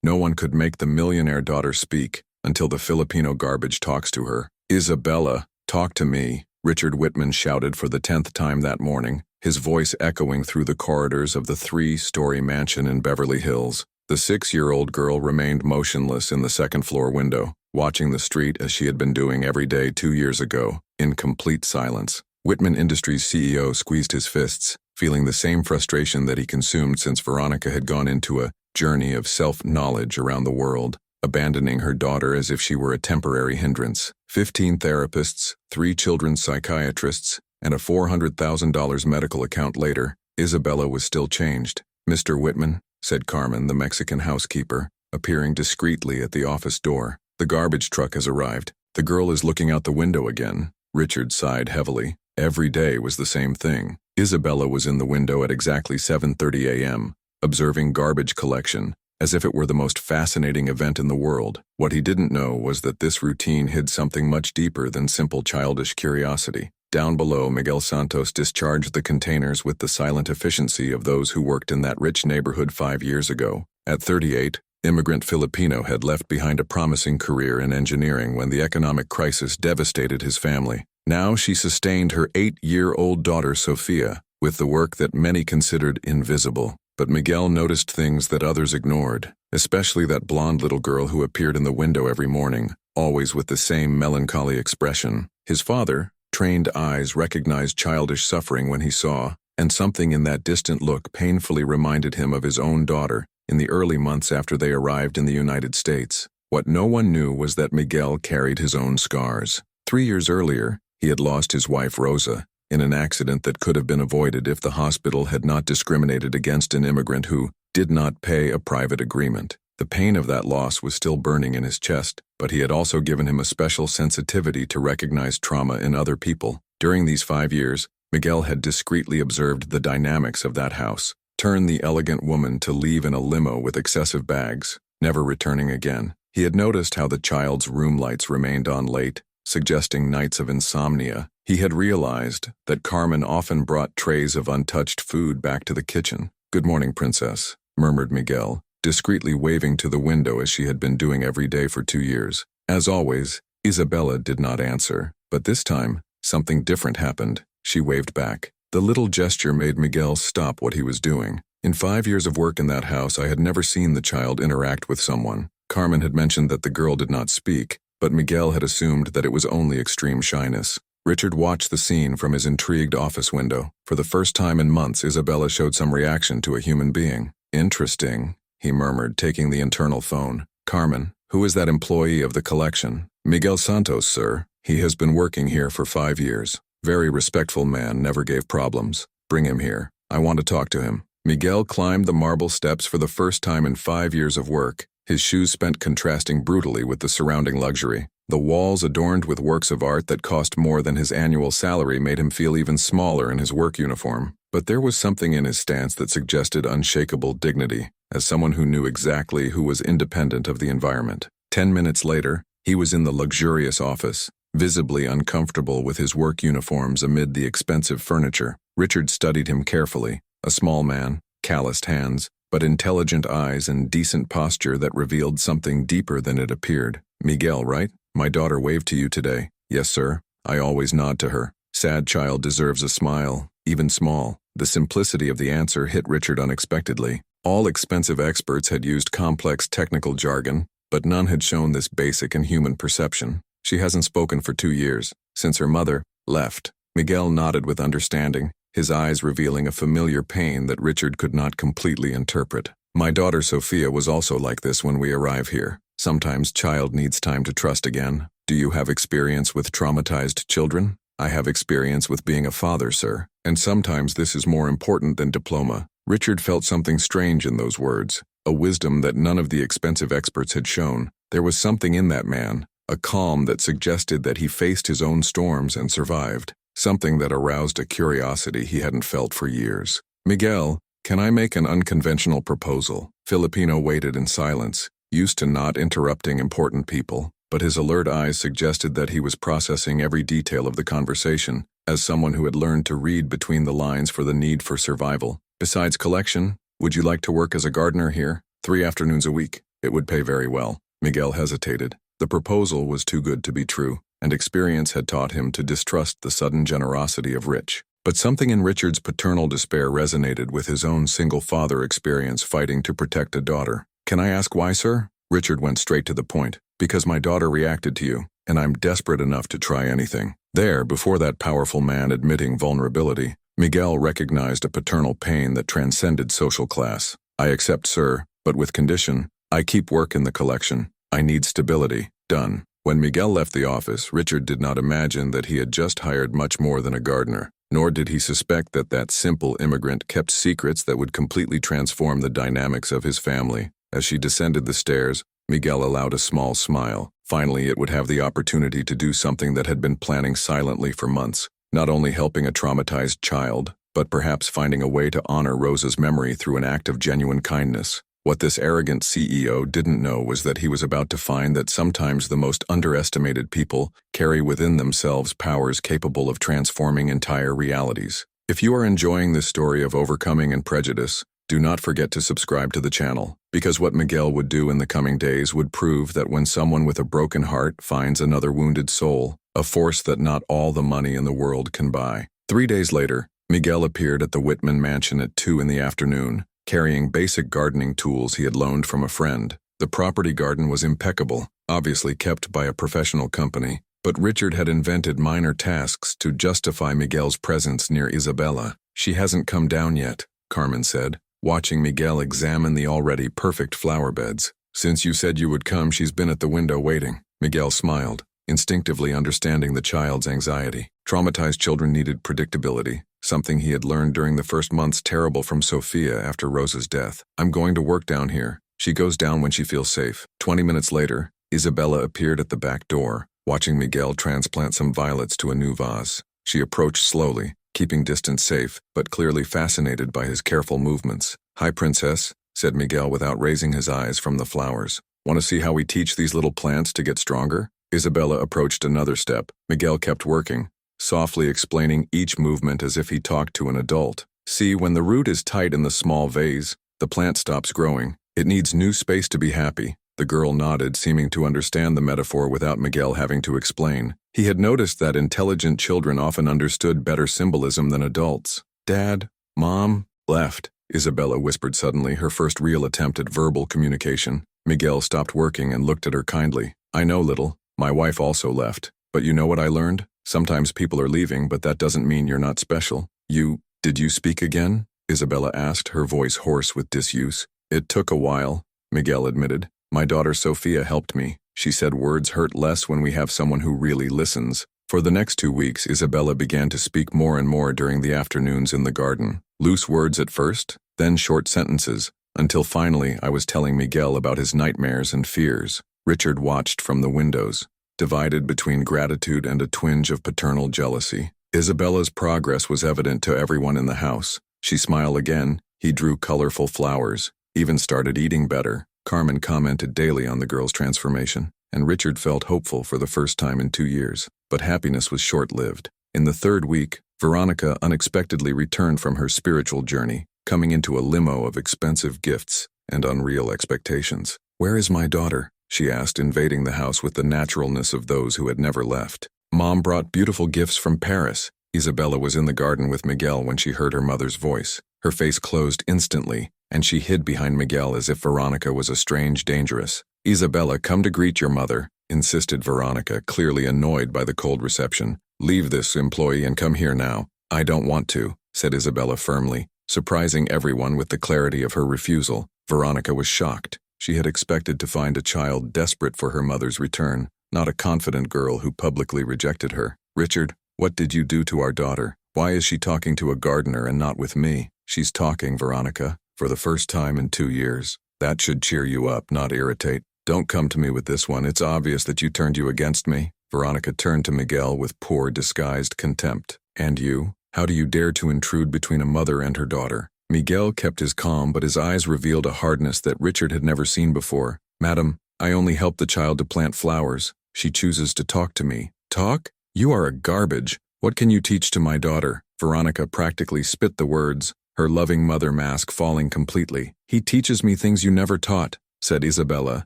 No one could make the millionaire daughter speak until the Filipino garbage talks to her. "Isabella, talk to me," Richard Whitman shouted for the 10th time that morning, his voice echoing through the corridors of the 3-story mansion in Beverly Hills. The 6-year-old girl remained motionless in the second-floor window, watching the street as she had been doing every day 2 years ago, in complete silence. Whitman Industries CEO squeezed his fists, feeling the same frustration that he consumed since Veronica had gone into a journey of self-knowledge around the world, abandoning her daughter as if she were a temporary hindrance. 15 therapists, 3 children's psychiatrists, and a $400,000 medical account later, Isabella was still changed. "Mr. Whitman," said Carmen, the Mexican housekeeper, appearing discreetly at the office door. "The garbage truck has arrived. The girl is looking out the window again." Richard sighed heavily. Every day was the same thing. Isabella was in the window at exactly 7:30 a.m., observing garbage collection, as if it were the most fascinating event in the world. What he didn't know was that this routine hid something much deeper than simple childish curiosity. Down below, Miguel Santos discharged the containers with the silent efficiency of those who worked in that rich neighborhood 5 years ago. At 38, immigrant Filipino had left behind a promising career in engineering when the economic crisis devastated his family. Now she sustained her 8-year-old daughter Sofia with the work that many considered invisible. But Miguel noticed things that others ignored, especially that blonde little girl who appeared in the window every morning, always with the same melancholy expression. His father, trained eyes, recognized childish suffering when he saw, and something in that distant look painfully reminded him of his own daughter in the early months after they arrived in the United States. What no one knew was that Miguel carried his own scars. 3 years earlier, he had lost his wife Rosa in an accident that could have been avoided if the hospital had not discriminated against an immigrant who did not pay a private agreement. The pain of that loss was still burning in his chest, but he had also given him a special sensitivity to recognize trauma in other people. During these 5 years, Miguel had discreetly observed the dynamics of that house. Turn the elegant woman to leave in a limo with excessive bags, never returning again. He had noticed how the child's room lights remained on late, suggesting nights of insomnia. He had realized that Carmen often brought trays of untouched food back to the kitchen. "Good morning, princess," murmured Miguel, discreetly waving to the window as she had been doing every day for 2 years. As always, Isabella did not answer, but this time, something different happened. She waved back. The little gesture made Miguel stop what he was doing. In 5 years of work in that house, I had never seen the child interact with someone. Carmen had mentioned that the girl did not speak, but Miguel had assumed that it was only extreme shyness. Richard watched the scene from his intrigued office window. For the first time in months, Isabella showed some reaction to a human being. "Interesting," he murmured, taking the internal phone. "Carmen, who is that employee of the collection?" "Miguel Santos, sir. He has been working here for 5 years. Very respectful man, never gave problems. Bring him here. I want to talk to him." Miguel climbed the marble steps for the first time in 5 years of work, his shoes spent contrasting brutally with the surrounding luxury. The walls adorned with works of art that cost more than his annual salary made him feel even smaller in his work uniform. But there was something in his stance that suggested unshakable dignity, as someone who knew exactly who was independent of the environment. 10 minutes later, he was in the luxurious office, visibly uncomfortable with his work uniforms amid the expensive furniture. Richard studied him carefully, a small man, calloused hands, but intelligent eyes and decent posture that revealed something deeper than it appeared. "Miguel, right? My daughter waved to you today." "Yes, sir." I always nod to her. Sad child deserves a smile, even small. The simplicity of the answer hit Richard unexpectedly. All expensive experts had used complex technical jargon, but none had shown this basic and human perception. "She hasn't spoken for 2 years, since her mother left." Miguel nodded with understanding, his eyes revealing a familiar pain that Richard could not completely interpret. "My daughter Sofia was also like this when we arrive here. Sometimes child needs time to trust again." "Do you have experience with traumatized children?" "I have experience with being a father, sir. And sometimes this is more important than diploma." Richard felt something strange in those words, a wisdom that none of the expensive experts had shown. There was something in that man, a calm that suggested that he faced his own storms and survived, something that aroused a curiosity he hadn't felt for years. "Miguel, can I make an unconventional proposal?" Filipino waited in silence, used to not interrupting important people, but his alert eyes suggested that he was processing every detail of the conversation, as someone who had learned to read between the lines for the need for survival. "Besides collection, would you like to work as a gardener here, 3 afternoons a week?" It would pay very well. Miguel hesitated. The proposal was too good to be true, and experience had taught him to distrust the sudden generosity of rich. But something in Richard's paternal despair resonated with his own single-father experience fighting to protect a daughter. "Can I ask why, sir?" Richard went straight to the point. "Because my daughter reacted to you, and I'm desperate enough to try anything." There, before that powerful man admitting vulnerability, Miguel recognized a paternal pain that transcended social class. "I accept, sir, but with condition. I keep work in the collection. I need stability." Done. When Miguel left the office, Richard did not imagine that he had just hired much more than a gardener, nor did he suspect that that simple immigrant kept secrets that would completely transform the dynamics of his family. As she descended the stairs, Miguel allowed a small smile. Finally, it would have the opportunity to do something that had been planning silently for months, not only helping a traumatized child, but perhaps finding a way to honor Rosa's memory through an act of genuine kindness. What this arrogant CEO didn't know was that he was about to find that sometimes the most underestimated people carry within themselves powers capable of transforming entire realities. If you are enjoying this story of overcoming and prejudice, do not forget to subscribe to the channel, because what Miguel would do in the coming days would prove that when someone with a broken heart finds another wounded soul, a force that not all the money in the world can buy. 3 days later, Miguel appeared at the Whitman mansion at 2 in the afternoon, carrying basic gardening tools he had loaned from a friend. The property garden was impeccable, obviously kept by a professional company, but Richard had invented minor tasks to justify Miguel's presence near Isabella. "She hasn't come down yet," Carmen said, watching Miguel examine the already perfect flower beds. "Since you said you would come, she's been at the window waiting." Miguel smiled, instinctively understanding the child's anxiety. Traumatized children needed predictability, something he had learned during the first months terrible from Sofia after Rosa's death. "I'm going to work down here. She goes down when she feels safe." 20 minutes later, Isabella appeared at the back door, watching Miguel transplant some violets to a new vase. She approached slowly, keeping distance safe, but clearly fascinated by his careful movements. "Hi, Princess," said Miguel without raising his eyes from the flowers. "Want to see how we teach these little plants to get stronger?" Isabella approached another step. Miguel kept working, softly explaining each movement as if he talked to an adult. "See, when the root is tight in the small vase, the plant stops growing. It needs new space to be happy." The girl nodded, seeming to understand the metaphor without Miguel having to explain. He had noticed that intelligent children often understood better symbolism than adults. "Dad, Mom, left," Isabella whispered suddenly, her first real attempt at verbal communication. Miguel stopped working and looked at her kindly. "I know, little. My wife also left. But you know what I learned? Sometimes people are leaving, but that doesn't mean you're not special." Did you speak again?" Isabella asked, her voice hoarse with disuse. "It took a while," Miguel admitted. "My daughter Sofia helped me. She said words hurt less when we have someone who really listens." For the next 2 weeks, Isabella began to speak more and more during the afternoons in the garden. Loose words at first, then short sentences, until finally I was telling Miguel about his nightmares and fears. Richard watched from the windows, divided between gratitude and a twinge of paternal jealousy. Isabella's progress was evident to everyone in the house. She smiled again, he drew colorful flowers, even started eating better. Carmen commented daily on the girl's transformation, and Richard felt hopeful for the first time in 2 years. But happiness was short-lived. In the 3rd week, Veronica unexpectedly returned from her spiritual journey, coming into a limo of expensive gifts and unreal expectations. "Where is my daughter?" she asked, invading the house with the naturalness of those who had never left. "Mom brought beautiful gifts from Paris." Isabella was in the garden with Miguel when she heard her mother's voice. Her face closed instantly, and she hid behind Miguel as if Veronica was a strange dangerous. "Isabella, come to greet your mother," insisted Veronica, clearly annoyed by the cold reception. "Leave this employee and come here now." "I don't want to," said Isabella firmly, surprising everyone with the clarity of her refusal. Veronica was shocked. She had expected to find a child desperate for her mother's return, not a confident girl who publicly rejected her. "Richard, what did you do to our daughter? Why is she talking to a gardener and not with me?" "She's talking, Veronica, for the first time in 2 years. That should cheer you up, not irritate. Don't come to me with this one. It's obvious that you turned you against me." Veronica turned to Miguel with poor, disguised contempt. "And you? How do you dare to intrude between a mother and her daughter?" Miguel kept his calm, but his eyes revealed a hardness that Richard had never seen before. "Madam, I only help the child to plant flowers. She chooses to talk to me." "Talk? You are a garbage. What can you teach to my daughter?" Veronica practically spit the words, her loving mother mask falling completely. "He teaches me things you never taught. said Isabella,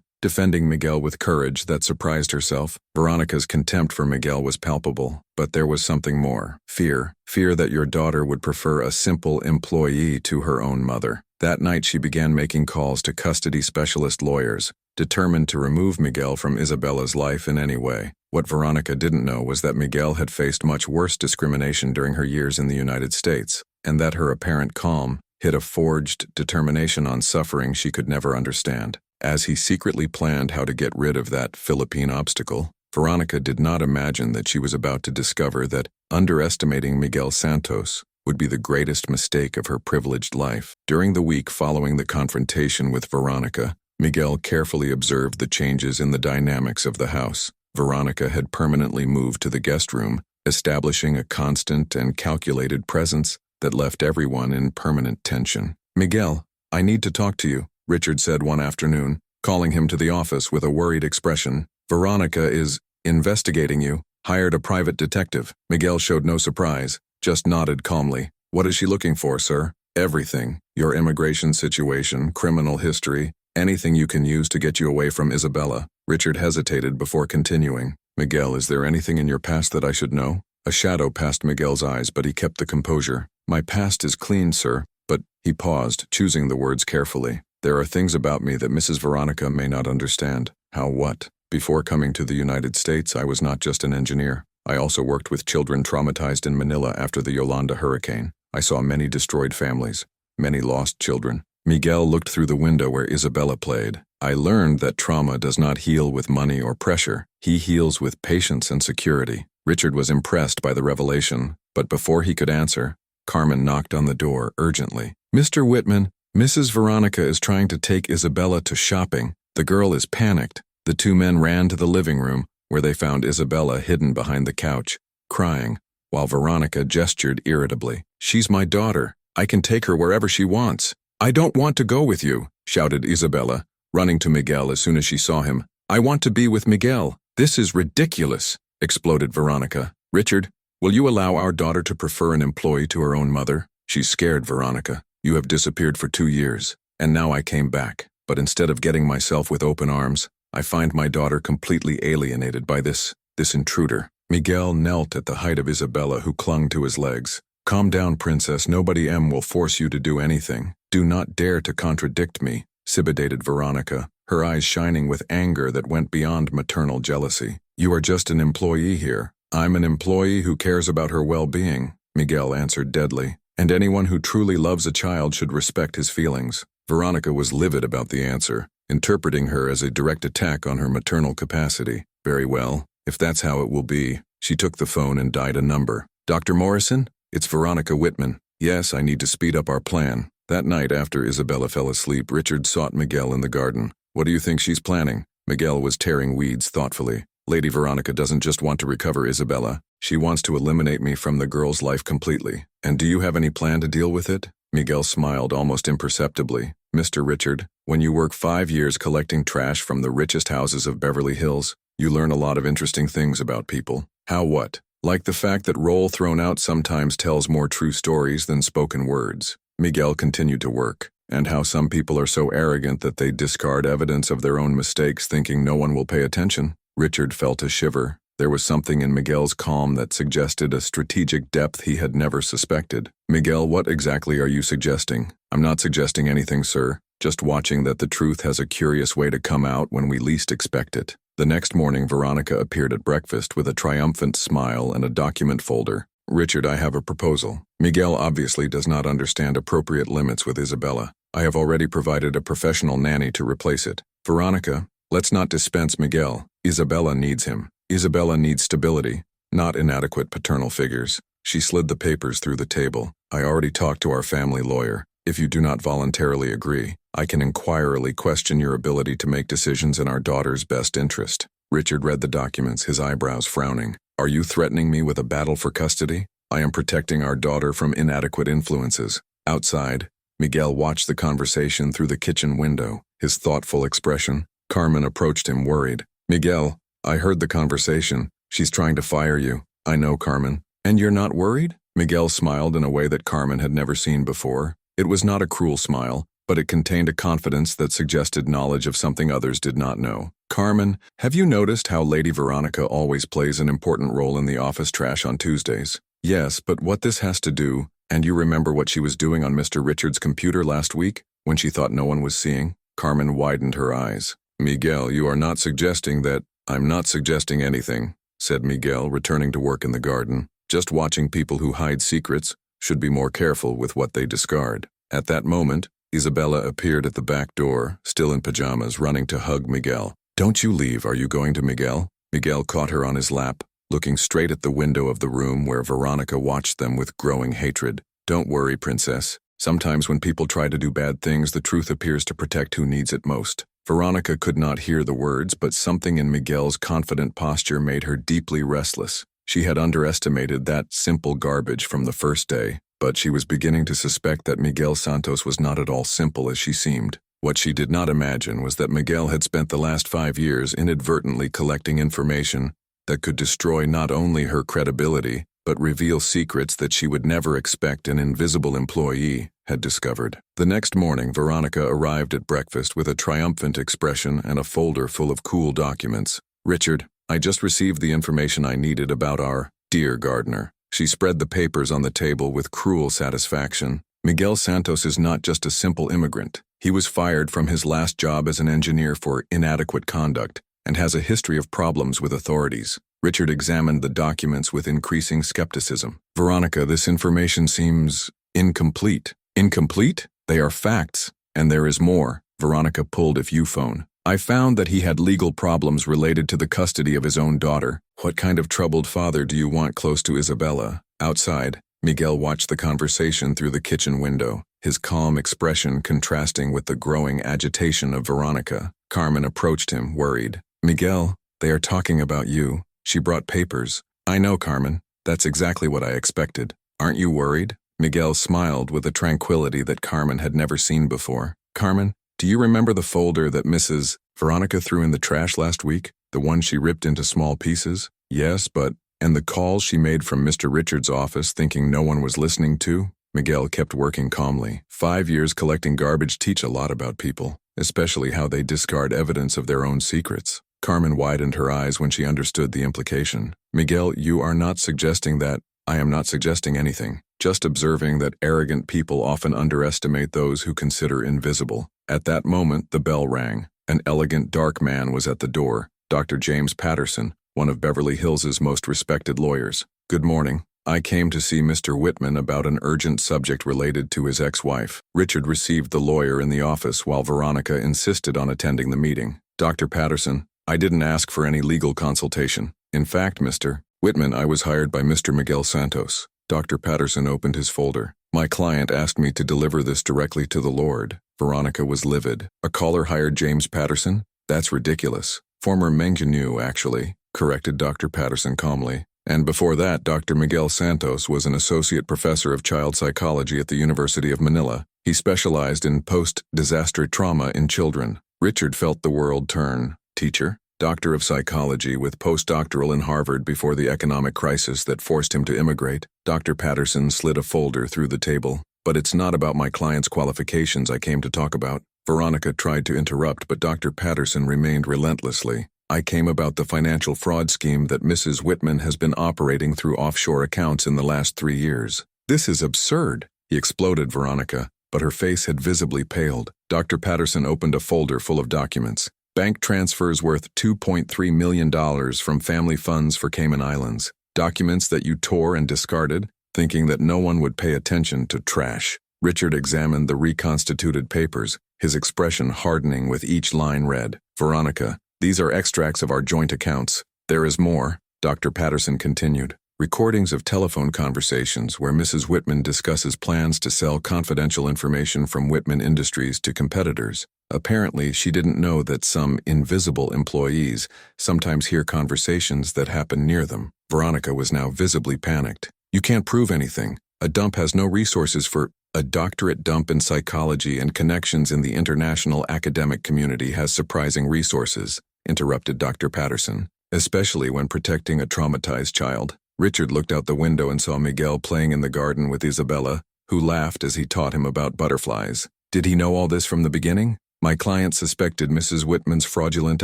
defending Miguel with courage that surprised herself. Veronica's contempt for Miguel was palpable, but there was something more. Fear. Fear that your daughter would prefer a simple employee to her own mother. That night she began making calls to custody specialist lawyers, determined to remove Miguel from Isabella's life in any way. What Veronica didn't know was that Miguel had faced much worse discrimination during her years in the United States, and that her apparent calm hid a forged determination on suffering she could never understand. As he secretly planned how to get rid of that Philippine obstacle, Veronica did not imagine that she was about to discover that underestimating Miguel Santos would be the greatest mistake of her privileged life. During the week following the confrontation with Veronica, Miguel carefully observed the changes in the dynamics of the house. Veronica had permanently moved to the guest room, establishing a constant and calculated presence that left everyone in permanent tension. "Miguel, I need to talk to you," Richard said one afternoon, calling him to the office with a worried expression. "Veronica is investigating you. Hired a private detective." Miguel showed no surprise, just nodded calmly. "What is she looking for, sir?" "Everything. Your immigration situation, criminal history, anything you can use to get you away from Isabella." Richard hesitated before continuing. "Miguel, is there anything in your past that I should know?" A shadow passed Miguel's eyes, but he kept the composure. "My past is clean, sir, but—" He paused, choosing the words carefully. "There are things about me that Mrs. Veronica may not understand." "How what?" "Before coming to the United States, I was not just an engineer. I also worked with children traumatized in Manila after the Yolanda hurricane. I saw many destroyed families, many lost children." Miguel looked through the window where Isabella played. "I learned that trauma does not heal with money or pressure. He heals with patience and security." Richard was impressed by the revelation, but before he could answer, Carmen knocked on the door urgently. "Mr. Whitman, Mrs. Veronica is trying to take Isabella to shopping. The girl is panicked." The two men ran to the living room, where they found Isabella hidden behind the couch, crying, while Veronica gestured irritably. "She's my daughter. I can take her wherever she wants." "I don't want to go with you," shouted Isabella, running to Miguel as soon as she saw him. "I want to be with Miguel." "This is ridiculous," exploded Veronica. "Richard, will you allow our daughter to prefer an employee to her own mother?" "She's scared, Veronica. You have disappeared for 2 years, and now I came back. But instead of getting myself with open arms, I find my daughter completely alienated by this intruder." Miguel knelt at the height of Isabella, who clung to his legs. "Calm down, princess. Nobody will force you to do anything. Do not dare to contradict me," sibidated Veronica, her eyes shining with anger that went beyond maternal jealousy. "You are just an employee here." "I'm an employee who cares about her well-being," Miguel answered deadly. "And anyone who truly loves a child should respect his feelings." Veronica was livid about the answer, interpreting her as a direct attack on her maternal capacity. "Very well, if that's how it will be." She took the phone and dialed a number. "Dr. Morrison? It's Veronica Whitman. Yes, I need to speed up our plan." That night, after Isabella fell asleep, Richard sought Miguel in the garden. "What do you think she's planning?" Miguel was tearing weeds thoughtfully. "Lady Veronica doesn't just want to recover Isabella. She wants to eliminate me from the girl's life completely. And do you have any plan to deal with it?" Miguel smiled almost imperceptibly. "Mr. Richard, when you work 5 years collecting trash from the richest houses of Beverly Hills, you learn a lot of interesting things about people." "How what?" "Like the fact that roll thrown out sometimes tells more true stories than spoken words." Miguel continued to work. "And how some people are so arrogant that they discard evidence of their own mistakes thinking no one will pay attention." Richard felt a shiver. There was something in Miguel's calm that suggested a strategic depth he had never suspected. "Miguel, what exactly are you suggesting?" "I'm not suggesting anything, sir. Just watching that the truth has a curious way to come out when we least expect it." The next morning, Veronica appeared at breakfast with a triumphant smile and a document folder. "Richard, I have a proposal. Miguel obviously does not understand appropriate limits with Isabella. I have already provided a professional nanny to replace it. Veronica, let's not dispense Miguel. Isabella needs him. Isabella needs stability, not inadequate paternal figures." She slid the papers through the table. "I already talked to our family lawyer. If you do not voluntarily agree, I can inquirily question your ability to make decisions in our daughter's best interest." Richard read the documents, his eyebrows frowning. "Are you threatening me with a battle for custody? I am protecting our daughter from inadequate influences." Outside, Miguel watched the conversation through the kitchen window, his thoughtful expression. Carmen approached him worried. "Miguel, I heard the conversation. She's trying to fire you." "I know, Carmen." "And you're not worried?" Miguel smiled in a way that Carmen had never seen before. It was not a cruel smile, but it contained a confidence that suggested knowledge of something others did not know. Carmen, have you noticed how Lady Veronica always plays an important role in the office trash on Tuesdays? Yes, but what this has to do, and you remember what she was doing on Mr. Richards' computer last week, when she thought no one was seeing? Carmen widened her eyes. Miguel, you are not suggesting that— I'm not suggesting anything, said Miguel, returning to work in the garden. Just watching people who hide secrets should be more careful with what they discard. At that moment, Isabella appeared at the back door, still in pajamas, running to hug Miguel. Don't you leave, are you going to, Miguel? Miguel caught her on his lap, looking straight at the window of the room where Veronica watched them with growing hatred. Don't worry, princess. Sometimes when people try to do bad things, the truth appears to protect who needs it most. Veronica could not hear the words, but something in Miguel's confident posture made her deeply restless. She had underestimated that simple garbage from the first day, but she was beginning to suspect that Miguel Santos was not at all simple as she seemed. What she did not imagine was that Miguel had spent the last 5 years inadvertently collecting information that could destroy not only her credibility, but reveal secrets that she would never expect an invisible employee had discovered. The next morning, Veronica arrived at breakfast with a triumphant expression and a folder full of cool documents. Richard, I just received the information I needed about our dear gardener. She spread the papers on the table with cruel satisfaction. Miguel Santos is not just a simple immigrant. He was fired from his last job as an engineer for inadequate conduct and has a history of problems with authorities. Richard examined the documents with increasing skepticism. Veronica, this information seems incomplete. Incomplete? They are facts, and there is more. Veronica pulled a few phone. I found that he had legal problems related to the custody of his own daughter. What kind of troubled father do you want close to Isabella? Outside, Miguel watched the conversation through the kitchen window, his calm expression contrasting with the growing agitation of Veronica. Carmen approached him, worried. Miguel, they are talking about you. She brought papers. I know, Carmen. That's exactly what I expected. Aren't you worried? Miguel smiled with a tranquility that Carmen had never seen before. Carmen, do you remember the folder that Mrs. Veronica threw in the trash last week? The one she ripped into small pieces? Yes, but— and the calls she made from Mr. Richards' office thinking no one was listening to? Miguel kept working calmly. 5 years collecting garbage teach a lot about people, especially how they discard evidence of their own secrets. Carmen widened her eyes when she understood the implication. Miguel, you are not suggesting that— I am not suggesting anything. Just observing that arrogant people often underestimate those who consider invisible. At that moment, the bell rang. An elegant, dark man was at the door, Dr. James Patterson, one of Beverly Hills' most respected lawyers. Good morning. I came to see Mr. Whitman about an urgent subject related to his ex-wife. Richard received the lawyer in the office while Veronica insisted on attending the meeting. Dr. Patterson, I didn't ask for any legal consultation. In fact, Mr. Whitman, I was hired by Mr. Miguel Santos. Dr. Patterson opened his folder. My client asked me to deliver this directly to the Lord. Veronica was livid. A caller hired James Patterson? That's ridiculous. Former Mengenue, actually, corrected Dr. Patterson calmly. And before that, Dr. Miguel Santos was an associate professor of child psychology at the University of Manila. He specialized in post-disaster trauma in children. Richard felt the world turn. Teacher? Doctor of psychology with postdoctoral in Harvard before the economic crisis that forced him to immigrate. Dr. Patterson slid a folder through the table. But it's not about my client's qualifications I came to talk about. Veronica tried to interrupt, but Dr. Patterson remained relentlessly. I came about the financial fraud scheme that Mrs. Whitman has been operating through offshore accounts in the last 3 years. This is absurd, he exploded Veronica, but her face had visibly paled. Dr. Patterson opened a folder full of documents. Bank transfers worth $2.3 million from family funds for Cayman Islands. Documents that you tore and discarded, thinking that no one would pay attention to trash. Richard examined the reconstituted papers, his expression hardening with each line read. Veronica, these are extracts of our joint accounts. There is more, Dr. Patterson continued. Recordings of telephone conversations where Mrs. Whitman discusses plans to sell confidential information from Whitman Industries to competitors. Apparently, she didn't know that some invisible employees sometimes hear conversations that happen near them. Veronica was now visibly panicked. You can't prove anything. A dump has no resources for— A doctorate dump in psychology and connections in the international academic community has surprising resources, interrupted Dr. Patterson, especially when protecting a traumatized child. Richard looked out the window and saw Miguel playing in the garden with Isabella, who laughed as he taught him about butterflies. Did he know all this from the beginning? My client suspected Mrs. Whitman's fraudulent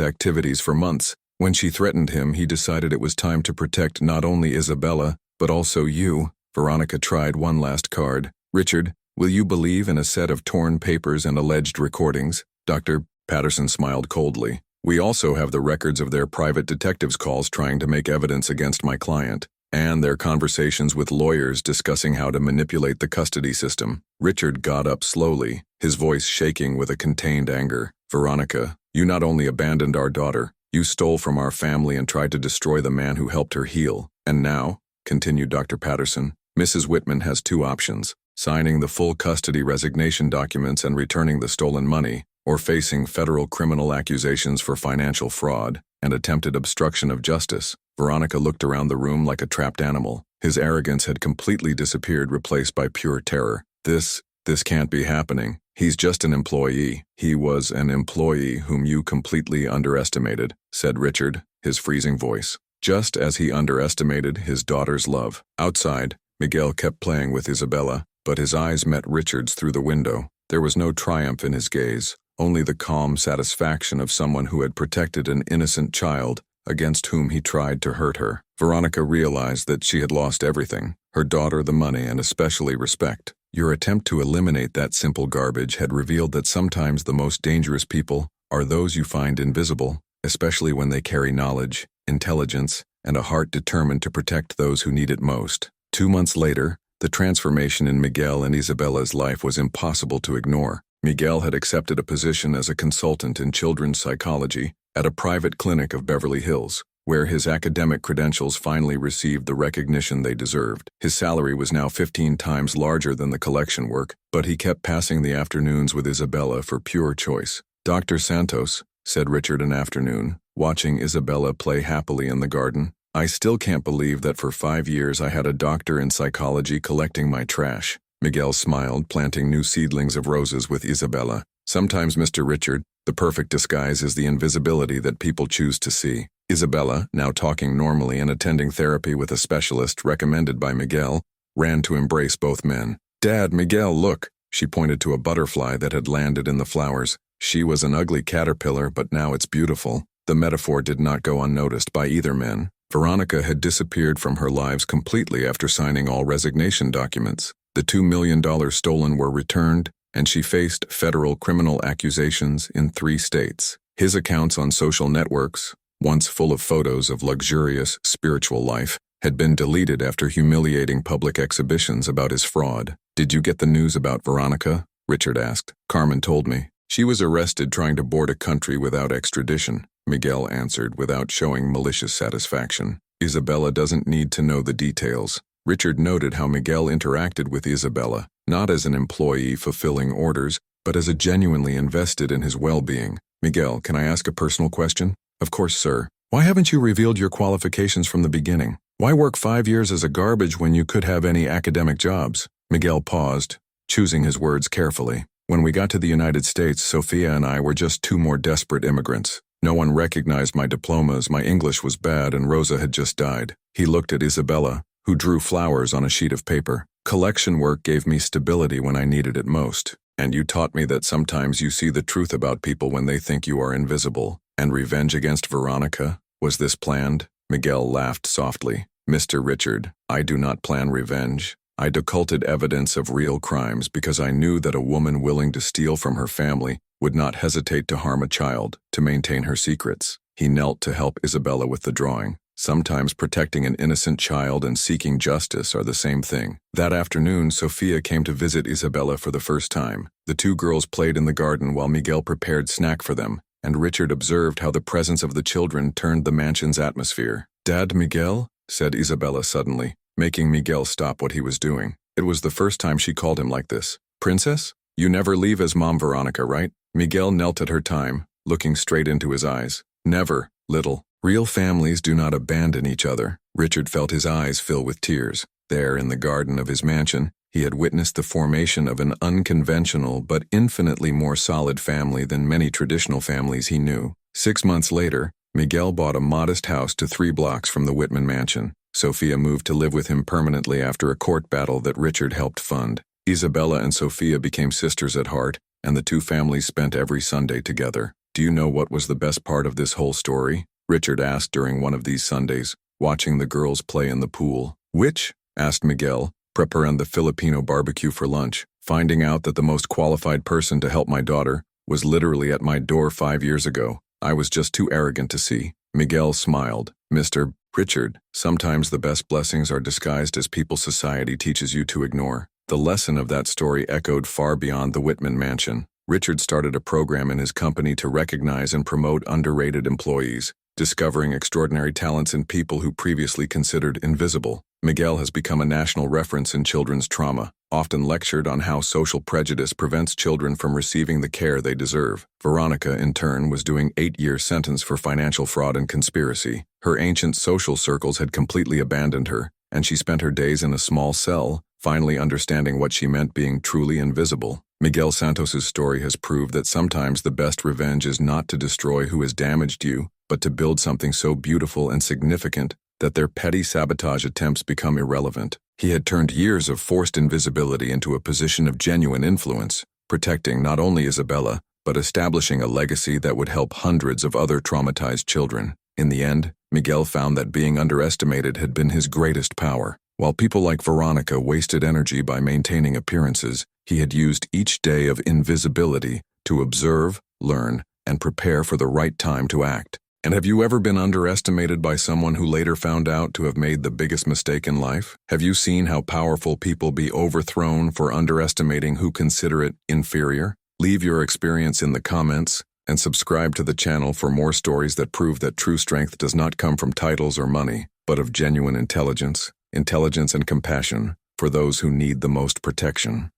activities for months. When she threatened him, he decided it was time to protect not only Isabella, but also you. Veronica tried one last card. Richard, will you believe in a set of torn papers and alleged recordings? Dr. Patterson smiled coldly. We also have the records of their private detectives' calls trying to make evidence against my client, and their conversations with lawyers discussing how to manipulate the custody system. Richard got up slowly, his voice shaking with a contained anger. Veronica, you not only abandoned our daughter, you stole from our family and tried to destroy the man who helped her heal. And now, continued Dr. Patterson, Mrs. Whitman has two options: signing the full custody resignation documents and returning the stolen money, or facing federal criminal accusations for financial fraud and attempted obstruction of justice. Veronica looked around the room like a trapped animal. His arrogance had completely disappeared, replaced by pure terror. This can't be happening. He's just an employee. He was an employee whom you completely underestimated, said Richard, his freezing voice, just as he underestimated his daughter's love. Outside, Miguel kept playing with Isabella, but his eyes met Richard's through the window. There was no triumph in his gaze, only the calm satisfaction of someone who had protected an innocent child against whom he tried to hurt her. Veronica realized that she had lost everything: her daughter, the money, and especially respect. Your attempt to eliminate that simple garbage had revealed that sometimes the most dangerous people are those you find invisible, especially when they carry knowledge, intelligence, and a heart determined to protect those who need it most. 2 months later, the transformation in Miguel and Isabella's life was impossible to ignore. Miguel had accepted a position as a consultant in children's psychology at a private clinic of Beverly Hills, where his academic credentials finally received the recognition they deserved. His salary was now 15 times larger than the collection work, but he kept passing the afternoons with Isabella for pure choice. Dr. Santos, said Richard an afternoon, watching Isabella play happily in the garden, I still can't believe that for 5 years I had a doctor in psychology collecting my trash. Miguel smiled, planting new seedlings of roses with Isabella. Sometimes, Mr. Richard, the perfect disguise is the invisibility that people choose to see. Isabella, now talking normally and attending therapy with a specialist recommended by Miguel, ran to embrace both men. Dad, Miguel, look! She pointed to a butterfly that had landed in the flowers. She was an ugly caterpillar, but now it's beautiful. The metaphor did not go unnoticed by either man. Veronica had disappeared from her lives completely after signing all resignation documents. The $2 million stolen were returned, and she faced federal criminal accusations in 3 states. His accounts on social networks, once full of photos of luxurious, spiritual life, had been deleted after humiliating public exhibitions about his fraud. Did you get the news about Veronica? Richard asked. Carmen told me. She was arrested trying to board a country without extradition, Miguel answered without showing malicious satisfaction. Isabella doesn't need to know the details. Richard noted how Miguel interacted with Isabella, not as an employee fulfilling orders, but as a genuinely invested in his well-being. Miguel, can I ask a personal question? Of course, sir. Why haven't you revealed your qualifications from the beginning? Why work 5 years as a garbage when you could have any academic jobs? Miguel paused, choosing his words carefully. When we got to the United States, Sophia and I were just 2 more desperate immigrants. No one recognized my diplomas, my English was bad, and Rosa had just died. He looked at Isabella, who drew flowers on a sheet of paper. Collection work gave me stability when I needed it most. And you taught me that sometimes you see the truth about people when they think you are invisible. And revenge against Veronica? Was this planned? Miguel laughed softly. Mr. Richard, I do not plan revenge. I occulted evidence of real crimes because I knew that a woman willing to steal from her family would not hesitate to harm a child to maintain her secrets. He knelt to help Isabella with the drawing. Sometimes protecting an innocent child and seeking justice are the same thing. That afternoon, Sophia came to visit Isabella for the first time. The 2 girls played in the garden while Miguel prepared snack for them, and Richard observed how the presence of the children turned the mansion's atmosphere. Dad, Miguel? Said Isabella suddenly, making Miguel stop what he was doing. It was the first time she called him like this. Princess? You never leave as Mom Veronica, right? Miguel knelt at her time, looking straight into his eyes. Never, little. Real families do not abandon each other. Richard felt his eyes fill with tears. There, in the garden of his mansion, he had witnessed the formation of an unconventional but infinitely more solid family than many traditional families he knew. 6 months later, Miguel bought a modest house to 3 blocks from the Whitman mansion. Sophia moved to live with him permanently after a court battle that Richard helped fund. Isabella and Sophia became sisters at heart, and the two families spent every Sunday together. Do you know what was the best part of this whole story? Richard asked during one of these Sundays, watching the girls play in the pool. Which? Asked Miguel, preparing the Filipino barbecue for lunch, finding out that the most qualified person to help my daughter was literally at my door 5 years ago. I was just too arrogant to see. Miguel smiled. Mr. Richard, sometimes the best blessings are disguised as people society teaches you to ignore. The lesson of that story echoed far beyond the Whitman mansion. Richard started a program in his company to recognize and promote underrated employees, discovering extraordinary talents in people who previously considered invisible. Miguel has become a national reference in children's trauma, often lectured on how social prejudice prevents children from receiving the care they deserve. Veronica, in turn, was doing 8-year sentence for financial fraud and conspiracy. Her ancient social circles had completely abandoned her, and she spent her days in a small cell, finally understanding what she meant being truly invisible. Miguel Santos's story has proved that sometimes the best revenge is not to destroy who has damaged you, but to build something so beautiful and significant that their petty sabotage attempts become irrelevant. He had turned years of forced invisibility into a position of genuine influence, protecting not only Isabella, but establishing a legacy that would help hundreds of other traumatized children. In the end, Miguel found that being underestimated had been his greatest power. While people like Veronica wasted energy by maintaining appearances, he had used each day of invisibility to observe, learn, and prepare for the right time to act. And have you ever been underestimated by someone who later found out to have made the biggest mistake in life? Have you seen how powerful people be overthrown for underestimating who consider it inferior? Leave your experience in the comments and subscribe to the channel for more stories that prove that true strength does not come from titles or money, but of genuine intelligence and compassion for those who need the most protection.